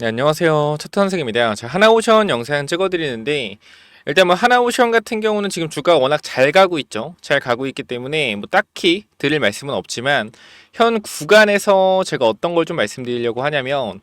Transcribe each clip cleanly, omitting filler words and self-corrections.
네, 안녕하세요. 차트 선생입니다. 제가 하나오션 영상 찍어드리는데, 일단 뭐 하나오션 같은 경우는 지금 주가가 워낙 잘 가고 있죠. 잘 가고 있기 때문에 뭐 딱히 드릴 말씀은 없지만, 현 구간에서 제가 어떤 걸 좀 말씀드리려고 하냐면,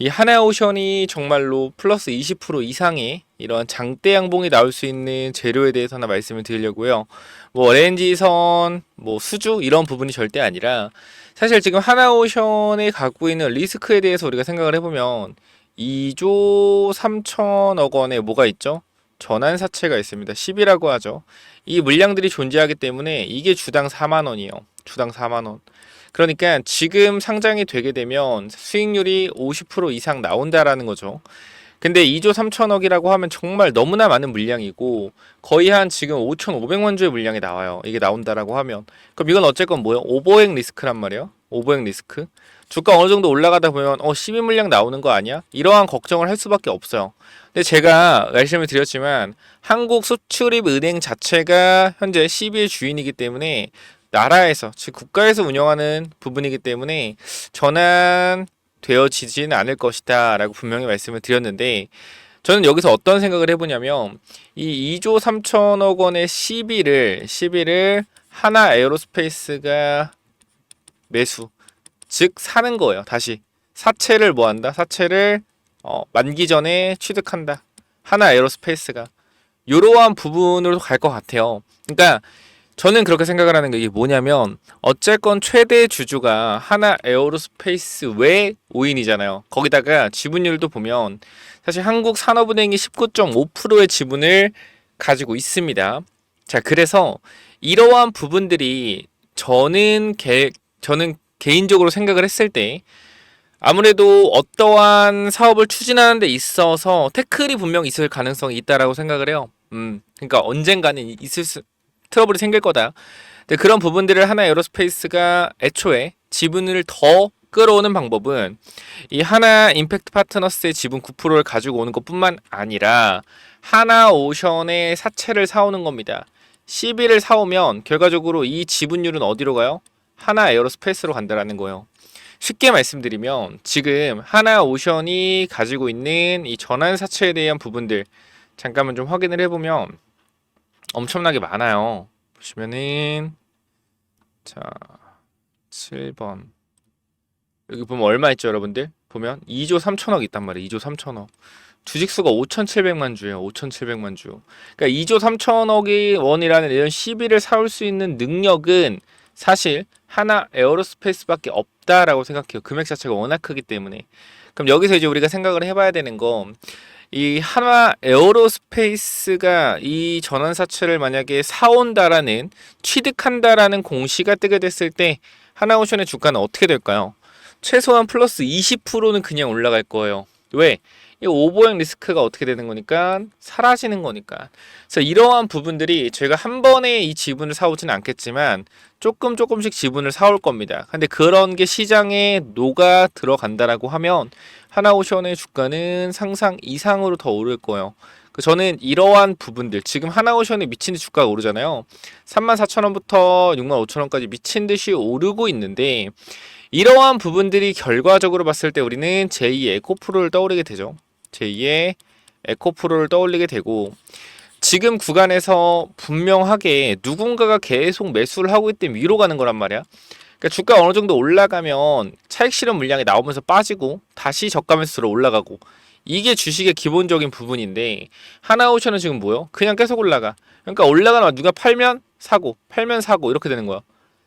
이 하나오션이 정말로 플러스 20% 이상의 이런 장대 양봉이 나올 수 있는 재료에 대해서 하나 말씀을 드리려고요. 뭐 오렌지선, 뭐 수주 이런 부분이 절대 아니라, 사실 지금 하나오션이 갖고 있는 리스크에 대해서 우리가 생각을 해보면 2조 3천억 원에 뭐가 있죠? 전환사채가 있습니다. 10이라고 하죠. 이 물량들이 존재하기 때문에 이게 주당 4만 원이에요. 주당 4만 원. 그러니까 지금 상장이 되게 되면 수익률이 50% 이상 나온다라는 거죠. 근데 2조 3천억이라고 하면 정말 너무나 많은 물량이고 거의 한 지금 5,500만 주의 물량이 나와요. 이게 나온다라고 하면. 그럼 이건 어쨌건 뭐예요? 오버행 리스크란 말이에요. 오버행 리스크. 주가 어느 정도 올라가다 보면 시비 물량 나오는 거 아니야? 이러한 걱정을 할 수밖에 없어요. 근데 제가 말씀을 드렸지만 한국수출입은행 자체가 현재 CB의 주인이기 때문에 나라에서 즉 국가에서 운영하는 부분이기 때문에 전환 되어지지는 않을 것이다 라고 분명히 말씀을 드렸는데 저는 여기서 어떤 생각을 해보냐면 이 2조 3천억 원의 시비를 하나 에어로스페이스가 매수 즉 사는 거예요. 다시 사채를 뭐 한다? 사채를 만기 전에 취득한다. 하나 에어로스페이스가 이러한 부분으로 갈 것 같아요. 그러니까 저는 그렇게 생각을 하는 게 이게 뭐냐면 어쨌건 최대 주주가 하나 에어로스페이스 외 5인이잖아요. 거기다가 지분율도 보면 사실 한국산업은행이 19.5%의 지분을 가지고 있습니다. 자, 그래서 이러한 부분들이 저는 개인적으로 생각을 했을 때 아무래도 어떠한 사업을 추진하는 데 있어서 태클이 분명 있을 가능성이 있다라고 생각을 해요. 그러니까 언젠가는 트러블이 생길 거다. 근데 그런 부분들을 하나 에어로스페이스가 애초에 지분을 더 끌어오는 방법은 이 하나 임팩트 파트너스의 지분 9%를 가지고 오는 것뿐만 아니라 하나 오션의 사채를 사오는 겁니다. CB를 사오면 결과적으로 이 지분율은 어디로 가요? 하나 에어로스페이스로 간다라는 거예요. 쉽게 말씀드리면 지금 하나 오션이 가지고 있는 이 전환 사채에 대한 부분들 잠깐만 좀 확인을 해보면 엄청나게 많아요. 보시면은 자 7번 여기 보면 얼마 있죠 여러분들? 보면 2조 3천억 있단 말이에요. 2조 3천억 주식수가 5,700만 주예요. 5,700만 주. 그러니까 2조 3천억이 원이라는 이런 시비를 사올 수 있는 능력은 사실 하나 에어로스페이스밖에 없다라고 생각해요. 금액 자체가 워낙 크기 때문에. 그럼 여기서 이제 우리가 생각을 해봐야 되는 거, 이 하나 에어로스페이스가 이 전환사채를 만약에 사온다라는 취득한다라는 공시가 뜨게 됐을 때 하나오션의 주가는 어떻게 될까요? 최소한 플러스 20%는 그냥 올라갈 거예요. 왜? 이 오버행 리스크가 어떻게 되는 거니까 사라지는 거니까. 그래서 이러한 부분들이 저희가 한 번에 이 지분을 사오지는 않겠지만 조금씩 지분을 사올 겁니다. 근데 그런 게 시장에 녹아 들어간다라고 하면 하나오션의 주가는 상상 이상으로 더 오를 거예요. 저는 이러한 부분들 지금 하나오션이 미친 듯이 주가가 오르잖아요. 34,000원부터 65,000원까지 미친 듯이 오르고 있는데 이러한 부분들이 결과적으로 봤을 때 우리는 제2의 에코프로를 떠올리게 되죠. 제2의 에코프로를 떠올리게 되고 지금 구간에서 분명하게 누군가가 계속 매수를 하고 있기 때문에 위로 가는 거란 말이야. 그러니까 주가 어느 정도 올라가면 차익 실현 물량이 나오면서 빠지고 다시 저가면서 들어 올라가고 이게 주식의 기본적인 부분인데 하나오션은 지금 뭐요? 그냥 계속 올라가. 그러니까 올라가면 누가 팔면 사고 이렇게 되는 거야.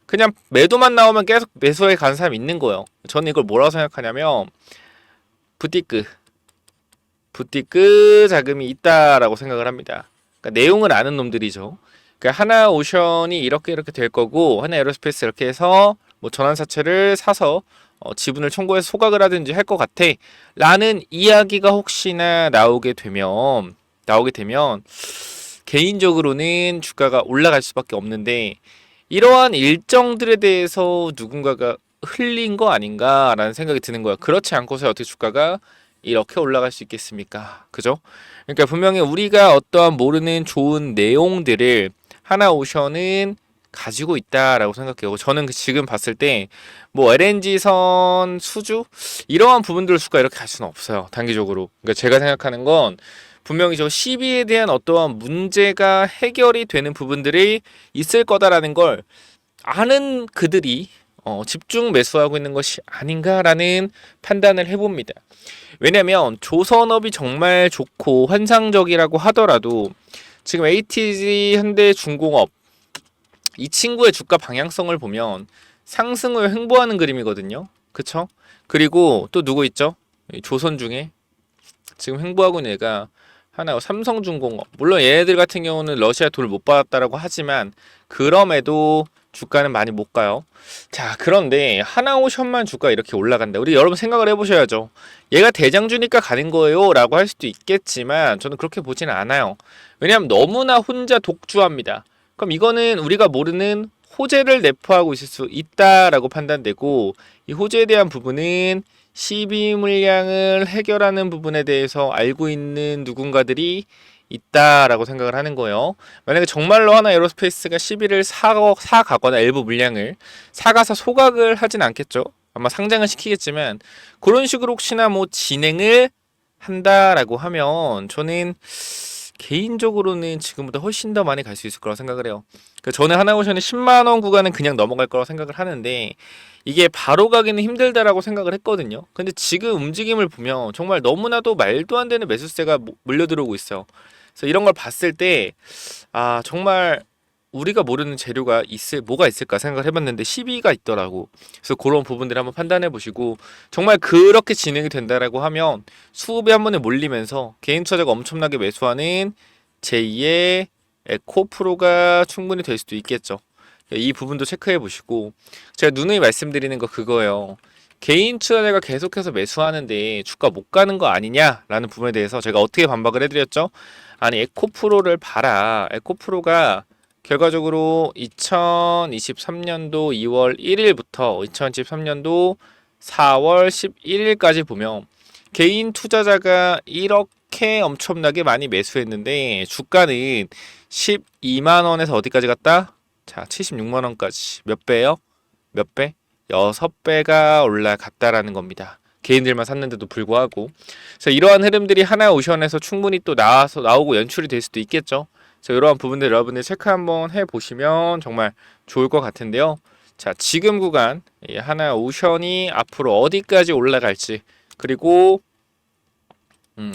그냥 매도만 나오면 계속 매수에 가는 사람이 있는 거예요. 저는 이걸 뭐라고 생각하냐면 부티크 자금이 있다라고 생각을 합니다. 그러니까 내용을 아는 놈들이죠. 그러니까 하나오션이 이렇게 될 거고 하나 에어로스페이스 이렇게 해서 뭐 전환사채를 사서 지분을 청구해서 소각을 하든지 할 것 같아 라는 이야기가 혹시나 나오게 되면 개인적으로는 주가가 올라갈 수밖에 없는데 이러한 일정들에 대해서 누군가가 흘린 거 아닌가라는 생각이 드는 거야. 그렇지 않고서 어떻게 주가가 이렇게 올라갈 수 있겠습니까? 그죠? 그러니까 분명히 우리가 어떠한 모르는 좋은 내용들을 하나오션은 가지고 있다라고 생각해요. 저는 지금 봤을 때 뭐 LNG선 수주 이러한 부분들 수가 이렇게 갈 수는 없어요. 단기적으로. 그러니까 제가 생각하는 건 분명히 저 시비에 대한 어떠한 문제가 해결이 되는 부분들이 있을 거다라는 걸 아는 그들이 집중 매수하고 있는 것이 아닌가라는 판단을 해봅니다. 왜냐면 조선업이 정말 좋고 환상적이라고 하더라도 지금 ATG, 현대중공업 이 친구의 주가 방향성을 보면 상승을 횡보하는 그림이거든요. 그쵸? 그리고 또 누구 있죠? 조선 중에 지금 횡보하고 있는 애가 하나가 삼성중공업. 물론 얘네들 같은 경우는 러시아 돈을 못 받았다라고 하지만 그럼에도 주가는 많이 못 가요. 자, 그런데 하나오션만 주가 이렇게 올라간다. 우리 여러분 생각을 해보셔야죠. 얘가 대장주니까 가는 거예요 라고 할 수도 있겠지만 저는 그렇게 보지는 않아요. 왜냐하면 너무나 혼자 독주합니다. 그럼 이거는 우리가 모르는 호재를 내포하고 있을 수 있다라고 판단되고, 이 호재에 대한 부분은 시비 물량을 해결하는 부분에 대해서 알고 있는 누군가들이 있다라고 생각을 하는 거예요. 만약에 정말로 하나 에어로스페이스가 시비를 사가거나 일부 물량을 사가서 소각을 하진 않겠죠. 아마 상장을 시키겠지만 그런 식으로 혹시나 뭐 진행을 한다라고 하면 저는 개인적으로는 지금보다 훨씬 더 많이 갈 수 있을 거라고 생각을 해요. 그 전에 하나오션이 10만 원 구간은 그냥 넘어갈 거라고 생각을 하는데 이게 바로 가기는 힘들다라고 생각을 했거든요. 근데 지금 움직임을 보면 정말 너무나도 말도 안 되는 매수세가 몰려들어오고 있어요. 그래서 이런 걸 봤을 때 정말 우리가 모르는 재료가 뭐가 있을까 생각을 해봤는데 시비가 있더라고. 그래서 그런 부분들을 한번 판단해 보시고 정말 그렇게 진행이 된다라고 하면 수급이 한 번에 몰리면서 개인 투자자가 엄청나게 매수하는 제2의 에코프로가 충분히 될 수도 있겠죠. 이 부분도 체크해 보시고 제가 누누이 말씀드리는 거 그거예요. 개인 투자자가 계속해서 매수하는데 주가 못 가는 거 아니냐라는 부분에 대해서 제가 어떻게 반박을 해드렸죠? 아니 에코프로를 봐라. 에코프로가 결과적으로 2023년도 2월 1일부터 2023년도 4월 11일까지 보면 개인 투자자가 이렇게 엄청나게 많이 매수했는데 주가는 12만 원에서 어디까지 갔다? 자, 76만 원까지. 몇 배요? 몇 배? 6배가 올라갔다라는 겁니다. 개인들만 샀는데도 불구하고. 그래서 이러한 흐름들이 하나오션에서 충분히 또 나오고 연출이 될 수도 있겠죠. 그래서 이러한 부분들 여러분들 체크 한번 해보시면 정말 좋을 것 같은데요. 자, 지금 구간 하나오션이 앞으로 어디까지 올라갈지 그리고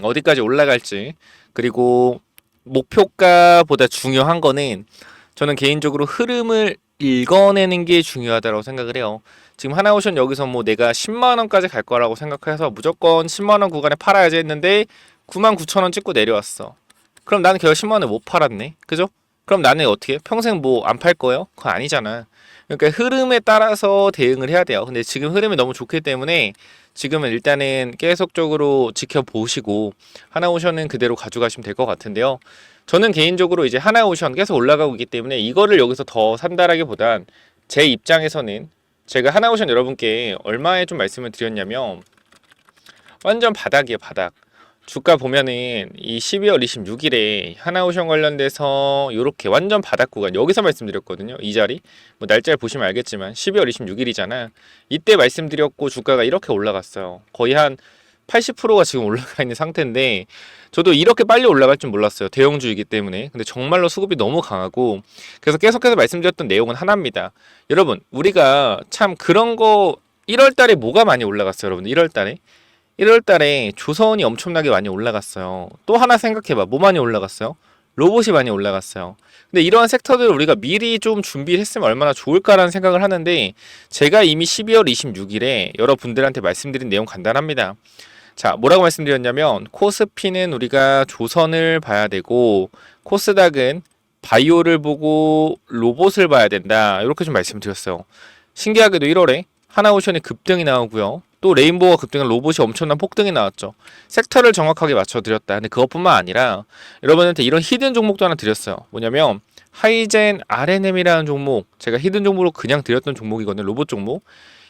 어디까지 올라갈지 그리고 목표가보다 중요한 거는 저는 개인적으로 흐름을 읽어내는 게 중요하다고 생각을 해요. 지금 하나오션 여기서 뭐 내가 10만 원까지 갈 거라고 생각해서 무조건 10만 원 구간에 팔아야지 했는데 99,000원 찍고 내려왔어. 그럼 나는 결국 10만 원에 못 팔았네. 그죠? 그럼 나는 어떻게? 평생 뭐 안 팔 거예요? 그건 아니잖아. 그러니까 흐름에 따라서 대응을 해야 돼요. 근데 지금 흐름이 너무 좋기 때문에 지금은 일단은 계속적으로 지켜보시고 하나오션은 그대로 가져가시면 될 것 같은데요. 저는 개인적으로 이제 하나오션 계속 올라가고 있기 때문에 이거를 여기서 더 산다라기보단 제 입장에서는 제가 하나오션 여러분께 얼마에 좀 말씀을 드렸냐면 완전 바닥이에요, 바닥. 주가 보면은 이 12월 26일에 하나오션 관련돼서 이렇게 완전 바닥 구간 여기서 말씀드렸거든요. 이 자리 뭐 날짜를 보시면 알겠지만 12월 26일이잖아. 이때 말씀드렸고 주가가 이렇게 올라갔어요. 거의 한 80%가 지금 올라가 있는 상태인데 저도 이렇게 빨리 올라갈 줄 몰랐어요. 대형주이기 때문에. 근데 정말로 수급이 너무 강하고 그래서 계속해서 말씀드렸던 내용은 하나입니다. 여러분 우리가 참 그런 거 1월 달에 뭐가 많이 올라갔어요. 여러분 1월 달에 1월 달에 조선이 엄청나게 많이 올라갔어요. 또 하나 생각해봐. 뭐 많이 올라갔어요? 로봇이 많이 올라갔어요. 근데 이러한 섹터들을 우리가 미리 좀 준비를 했으면 얼마나 좋을까라는 생각을 하는데 제가 이미 12월 26일에 여러분들한테 말씀드린 내용 간단합니다. 자, 뭐라고 말씀드렸냐면 코스피는 우리가 조선을 봐야 되고 코스닥은 바이오를 보고 로봇을 봐야 된다. 이렇게 좀 말씀드렸어요. 신기하게도 1월에 하나오션이 급등이 나오고요. 또 레인보우가 급등한 로봇이 엄청난 폭등이 나왔죠. 섹터를 정확하게 맞춰드렸다. 근데 그것뿐만 아니라 여러분한테 이런 히든 종목도 하나 드렸어요. 뭐냐면 하이젠 RNM이라는 종목, 제가 히든 종목으로 그냥 드렸던 종목이거든요. 로봇 종목.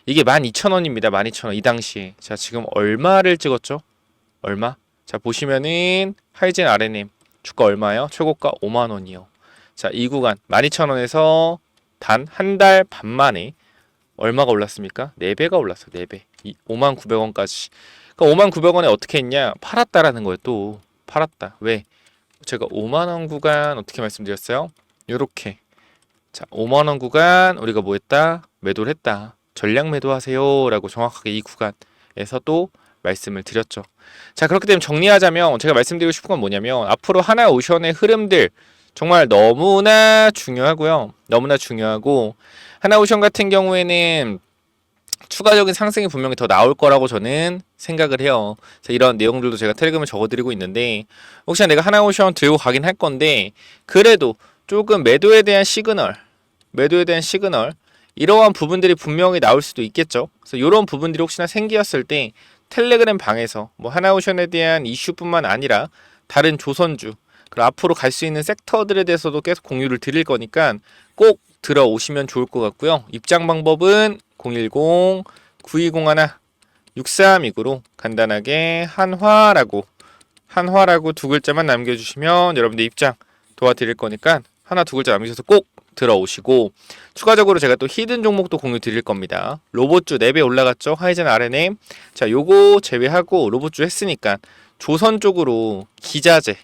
이게 12,000원입니다. 12,000원 이 당시에. 자, 지금 얼마를 찍었죠? 얼마? 자, 보시면은 하이젠 RNM 주가 얼마예요? 최고가 5만원이요. 자, 이 구간 12,000원에서 단 한 달 반 만에 얼마가 올랐습니까? 4배가 올랐어요. 4배. 59,000원까지. 그러니까 59,000원에 어떻게 했냐? 팔았다라는 거예요. 또 팔았다. 왜? 제가 5만원 구간 어떻게 말씀드렸어요? 요렇게. 자, 5만원 구간 우리가 뭐 했다? 매도를 했다. 전략 매도하세요 라고 정확하게 이 구간에서 또 말씀을 드렸죠. 자, 그렇기 때문에 정리하자면 제가 말씀드리고 싶은 건 뭐냐면 앞으로 하나오션의 흐름들 정말 너무나 중요하고요. 너무나 중요하고 하나오션 같은 경우에는 추가적인 상승이 분명히 더 나올 거라고 저는 생각을 해요. 이런 내용들도 제가 텔레그램에 적어드리고 있는데 혹시나 내가 하나오션 들고 가긴 할 건데 그래도 조금 매도에 대한 시그널 이러한 부분들이 분명히 나올 수도 있겠죠. 그래서 이런 부분들이 혹시나 생기었을 때 텔레그램 방에서 뭐 하나오션에 대한 이슈뿐만 아니라 다른 조선주 그리고 앞으로 갈 수 있는 섹터들에 대해서도 계속 공유를 드릴 거니까 꼭 들어오시면 좋을 것 같고요. 입장 방법은 010-9201-6329로 간단하게 한화라고 두 글자만 남겨주시면 여러분들 입장 도와드릴 거니까 하나 두 글자 남기셔서 꼭 들어오시고 추가적으로 제가 또 히든 종목도 공유 드릴 겁니다. 로봇주 4배 올라갔죠. 하이젠 RNM. 자, 요거 제외하고 로봇주 했으니까 조선 쪽으로 기자재.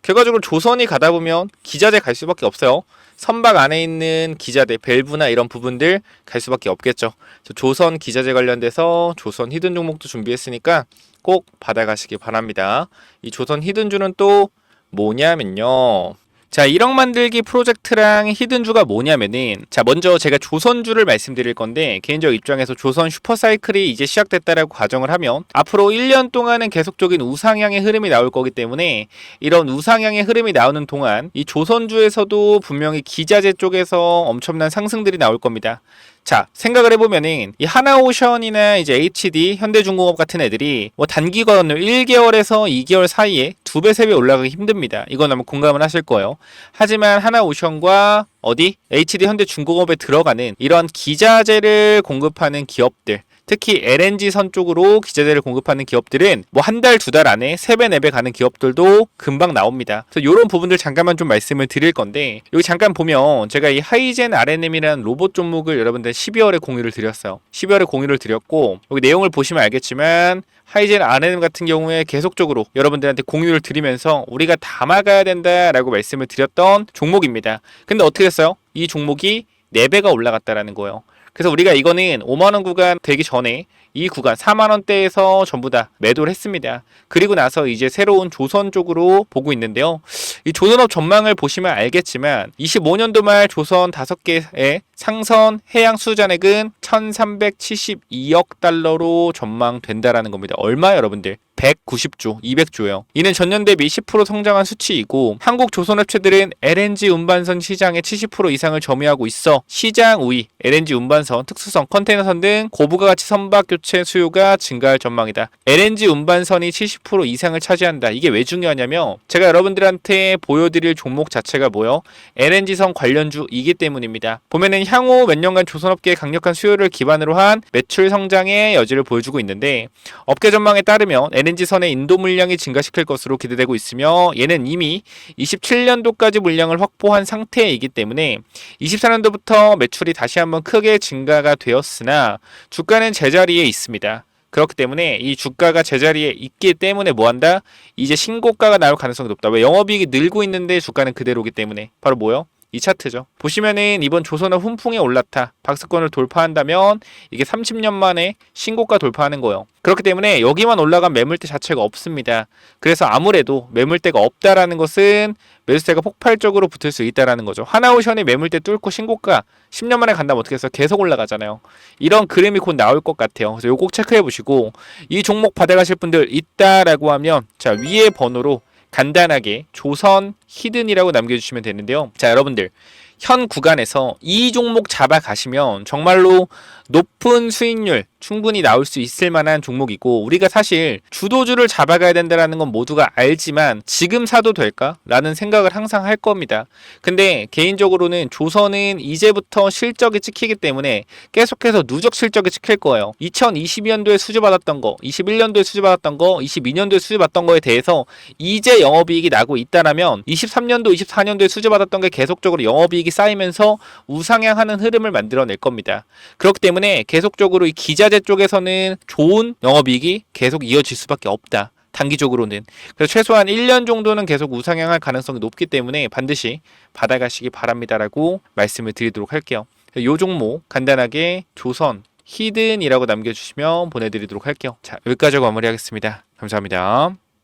결과적으로 조선이 가다 보면 기자재 갈 수밖에 없어요. 선박 안에 있는 기자재, 밸브나 이런 부분들 갈 수밖에 없겠죠. 조선 기자재 관련돼서 조선 히든 종목도 준비했으니까 꼭 받아가시기 바랍니다. 이 조선 히든주는 또 뭐냐면요. 자, 1억 만들기 프로젝트랑 히든주가 뭐냐면은 자, 먼저 제가 조선주를 말씀드릴 건데 개인적 입장에서 조선 슈퍼사이클이 이제 시작됐다라고 가정을 하면 앞으로 1년 동안은 계속적인 우상향의 흐름이 나올 거기 때문에 이런 우상향의 흐름이 나오는 동안 이 조선주에서도 분명히 기자재 쪽에서 엄청난 상승들이 나올 겁니다. 자, 생각을 해보면은 이 하나오션이나 이제 HD, 현대중공업 같은 애들이 뭐 단기간으로 1개월에서 2개월 사이에 2배, 3배 올라가기 힘듭니다. 이건 아마 공감을 하실 거예요. 하지만 하나오션과 어디? HD, 현대중공업에 들어가는 이런 기자재를 공급하는 기업들 특히 LNG선 쪽으로 기자재를 공급하는 기업들은 뭐 한 달, 2달 안에 3배, 4배 가는 기업들도 금방 나옵니다. 그래서 이런 부분들 잠깐만 좀 말씀을 드릴 건데 여기 잠깐 보면 제가 이 하이젠 RNM이라는 로봇 종목을 여러분들 12월에 공유를 드렸어요. 12월에 공유를 드렸고 여기 내용을 보시면 알겠지만 하이젠 RNM 같은 경우에 계속적으로 여러분들한테 공유를 드리면서 우리가 담아가야 된다라고 말씀을 드렸던 종목입니다. 근데 어떻게 됐어요? 이 종목이 4배가 올라갔다라는 거예요. 그래서 우리가 이거는 5만원 구간 되기 전에 이 구간 4만원대에서 전부 다 매도를 했습니다. 그리고 나서 이제 새로운 조선 쪽으로 보고 있는데요. 이 조선업 전망을 보시면 알겠지만 25년도 말 조선 5개의 상선 해양 수주잔액은 1372억 달러로 전망된다라는 겁니다. 얼마 여러분들? 190조, 200조예요. 이는 전년 대비 10% 성장한 수치이고 한국 조선업체들은 LNG 운반선 시장의 70% 이상을 점유하고 있어 시장 우위, LNG 운반선, 특수선, 컨테이너선 등 고부가 가치 선박 교체 수요가 증가할 전망이다. LNG 운반선이 70% 이상을 차지한다. 이게 왜 중요하냐면 제가 여러분들한테 보여드릴 종목 자체가 뭐요? LNG선 관련주이기 때문입니다. 보면은 향후 몇 년간 조선업계의 강력한 수요를 기반으로 한 매출 성장의 여지를 보여주고 있는데 업계 전망에 따르면 LNG선의 인도 물량이 증가시킬 것으로 기대되고 있으며 얘는 이미 27년도까지 물량을 확보한 상태이기 때문에 24년도부터 매출이 다시 한번 크게 증가가 되었으나 주가는 제자리에 있습니다. 그렇기 때문에 이 주가가 제자리에 있기 때문에 뭐한다? 이제 신고가가 나올 가능성이 높다. 왜? 영업이익이 늘고 있는데 주가는 그대로기 때문에. 바로 뭐요? 이 차트죠. 보시면은 이번 조선업 훈풍에 올라타 박스권을 돌파한다면 이게 30년 만에 신고가 돌파하는 거예요. 그렇기 때문에 여기만 올라간 매물대 자체가 없습니다. 그래서 아무래도 매물대가 없다라는 것은 매수세가 폭발적으로 붙을 수 있다라는 거죠. 하나오션이 매물대 뚫고 신고가 10년 만에 간다면 어떻게 해서 계속 올라가잖아요. 이런 그림이 곧 나올 것 같아요. 그래서 요거 꼭 체크해 보시고 이 종목 받아가실 분들 있다라고 하면 자 위에 번호로 간단하게 조선 히든이라고 남겨주시면 되는데요. 자 여러분들 현 구간에서 이 종목 잡아가시면 정말로 높은 수익률 충분히 나올 수 있을 만한 종목이고, 우리가 사실 주도주를 잡아가야 된다는 건 모두가 알지만 지금 사도 될까? 라는 생각을 항상 할 겁니다. 근데 개인적으로는 조선은 이제부터 실적이 찍히기 때문에 계속해서 누적 실적이 찍힐 거예요. 2022년도에 수주받았던 거, 21년도에 수주받았던 거, 22년도에 수주받았던 거에 대해서 이제 영업이익이 나고 있다라면 23년도, 24년도에 수주받았던 게 계속적으로 영업이익이 쌓이면서 우상향하는 흐름을 만들어낼 겁니다. 그렇기 때문에 계속적으로 이 기자재 쪽에서는 좋은 영업이익이 계속 이어질 수밖에 없다. 단기적으로는. 그래서 최소한 1년 정도는 계속 우상향할 가능성이 높기 때문에 반드시 받아가시기 바랍니다라고 말씀을 드리도록 할게요. 요 종목 간단하게 조선 히든이라고 남겨주시면 보내드리도록 할게요. 자, 여기까지 마무리하겠습니다. 감사합니다.